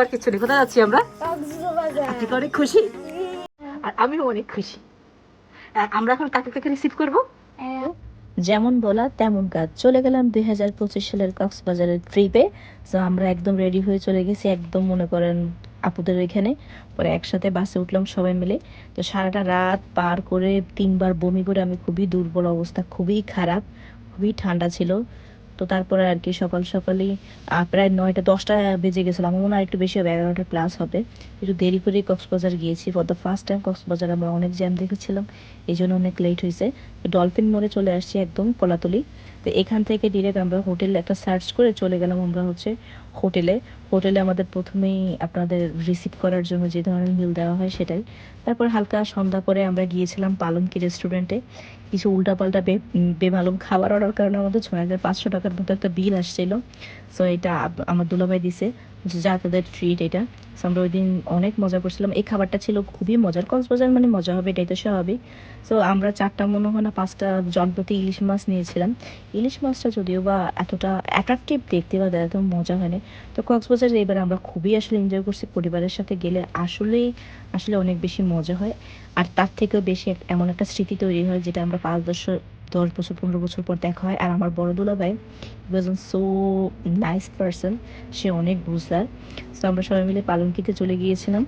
আর কিছু নেই, কোথায় যাচ্ছি আমরা? আপনি অনেক খুশি আর আমিও অনেক খুশি। আমরা এখন কাকে কাকে রিসিভ করবো? যেমন বলা তেমন কাজ। চলে গেলাম 2025 সালের কক্সবাজারের ট্রিপে। তো আমরা একদম রেডি হয়ে চলে গেছি, একদম মনে করেন আপুদের ওইখানে। পরে একসাথে বাসে উঠলাম সবাই মিলে। তো সারাটা রাত পার করে 3বার বমি করে আমি খুবই দুর্বল অবস্থা, খুবই খারাপ, খুবই ঠান্ডা ছিল। তো তারপরে আর কি সকাল সকালই প্রায় 9টা 10টা বেজে গেছিলো, আমার মনে হয় একটু বেশি হবে, 11টা প্লাস হবে। একটু দেরি করে কক্সবাজার গিয়েছি। For the first time Cox's Bazar আমরা অনেক জ্যাম দেখেছিলাম, এই জন্য অনেক লেট হয়েছে। ডলফিন মোড়ে চলে আসছি, একদম কলাতলি। তো এখান থেকে ডিরেক্ট আমরা হোটেল একটা সার্চ করে চলে গেলাম আমরা হচ্ছে হোটেলে। হোটেলে আমাদের প্রথমেই আপনাদের রিসিভ করার জন্য যে ধরনের মিল দেওয়া হয় সেটাই। তারপর হালকা সন্ধ্যা করে আমরা গিয়েছিলাম পালঙ্কি রেস্টুরেন্টে। কিছু উল্টাপাল্টা বেমালুম খাবার অর্ডার কারণে আমাদের 6500 টাকার মতো একটা বিল আসছিল। সো এটা আমার দুলাভাই দিছে, যা তাদের ট্রিট এটা। সো আমরা ওই দিন অনেক মজা করছিলাম, এই খাবারটা ছিল খুবই মজার। কক্সবাজার মানে মজা হবে, এটাই তো স্বাভাবিক। সো আমরা 4টা মনে হয় না 5টা জনপ্রতি ইলিশ মাছ নিয়েছিলাম। ইলিশ মাছটা যদিও বা এতটা অ্যাট্রাকটিভ দেখতে বা এত মজা হয়নি। তো কক্সবাজারে এবার আমরা খুবই আসলে এনজয় করছি, পরিবারের সাথে গেলে আসলেই আসলে অনেক বেশি মজা হয়। আর তার থেকেও বেশি এমন একটা স্মৃতি তৈরি হয় যেটা আমরা 5-10 বছর 15 বছর পর দেখা হয়। আর আমার বড় দুলাভাই ওয়াজ সো নাইস পারসন, সে অনেক বুঝদার। সো আমরা সবাই মিলে পালঙ্কিতে চলে গিয়েছিলাম।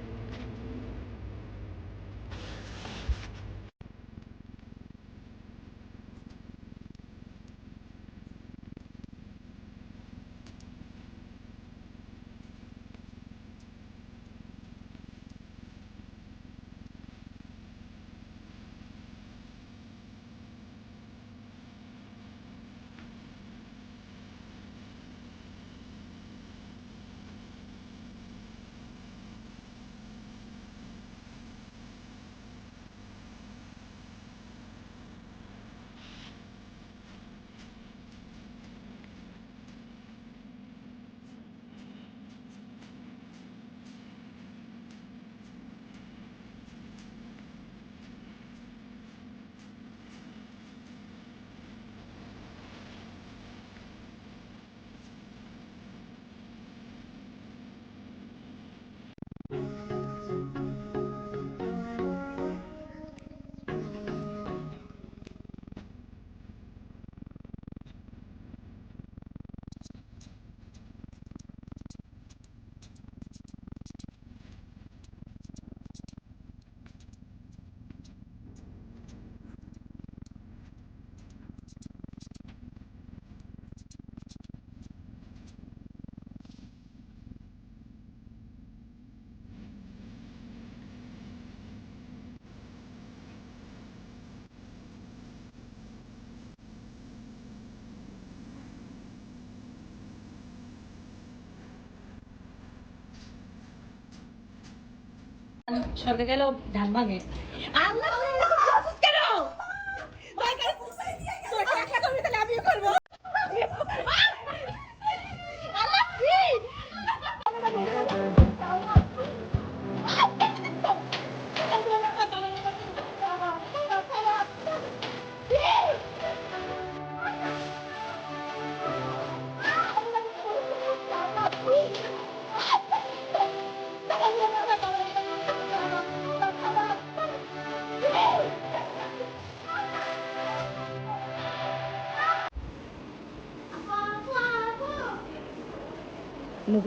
সরকার গেল ধান ভাঙে।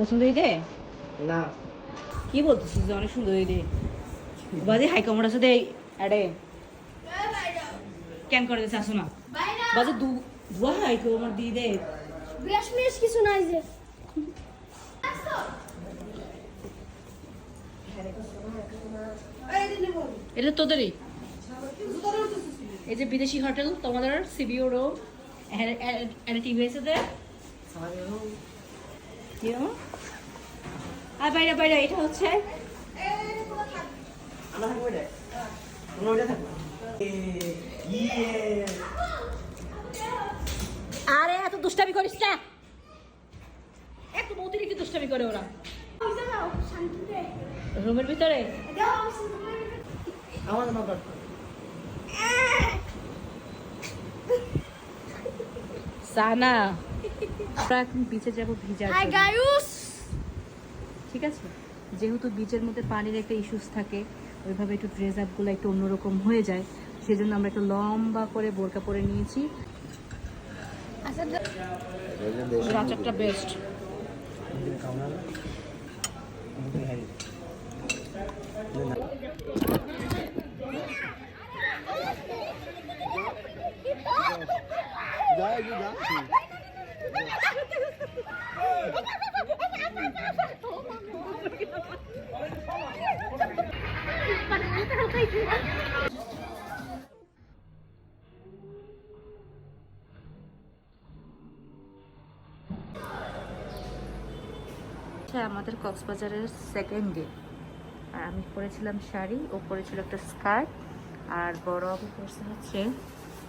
পছন্দ হইতে না কি বলতেছিস যে অনেক সুন্দর হইতে বাজে হাই কমার সাথে আরে কেন করে দিচ্ছে আসো না বাজে দুয়া হাই কমার দিয়ে দে বেশ কিছু নাই যে এটা তোদেরই এই যে বিদেশি হোটেল তোমাদের সিবিও রো একটা টিভি আছে দে আর বাইরে বাইরে এটা হচ্ছে আরে এত দুষ্টামি করিস না, একটু অতিরিক্ত দুষ্টামি করে ওরা রুমের ভিতরে। সানা আমরা এখন বিচে যাবো ভিজা। হাই গাইস ঠিক আছে, যেহেতু বিচের মধ্যে পানির একটা ইস্যুস থাকে, ওইভাবে একটু ড্রেস আপগুলো একটু অন্যরকম হয়ে যায়, সেজন্য আমরা একটু লম্বা করে বোরকা পরে নিয়েছি। আচ্ছা আচারটা বেস্ট। আমাদের কক্সবাজারের সেকেন্ড ডে, আর আমি পরেছিলাম শাড়ি, ও পরেছিল একটা স্কার্ট, আর বড় আপু পরছে হচ্ছে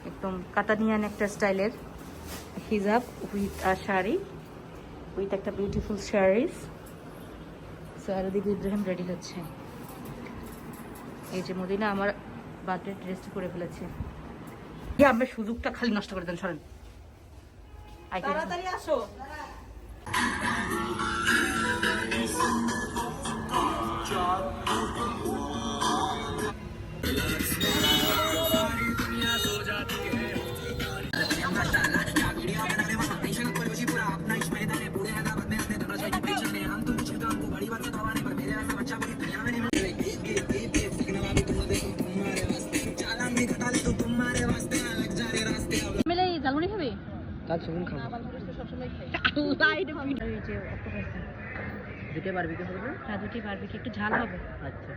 একদম কাতানিয়ান একটা স্টাইলের হিজাব উইথ শাড়ি, উইথ একটা বিউটিফুল শাড়িজ। সো আর ওদিকে ইব্রাহিম রেডি হচ্ছে। এই যে মদিনা আমার বার্থডে ড্রেসটা করে ফেলেছে। আমরা সুযোগটা খালি নষ্ট করে দেন, সরেন তাড়াতাড়ি আসো। মিলে জালমুড়ি খাবি? কাল সুগুন খাবো। দুটো বারবিকিউ হবে না? হ্যাঁ, দুটি বারবিকিউ, একটু ঝাল হবে। আচ্ছা।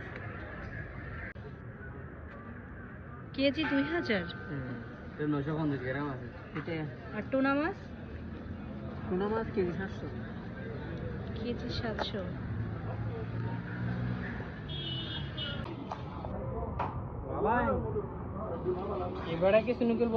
কেজি 2000, এটা 950 গ্রাম আছে। এটা আর টুনা মাছ টুনা মাছ কেজি 700। কেজি 700। বাবা এবারে কি শুনুকেল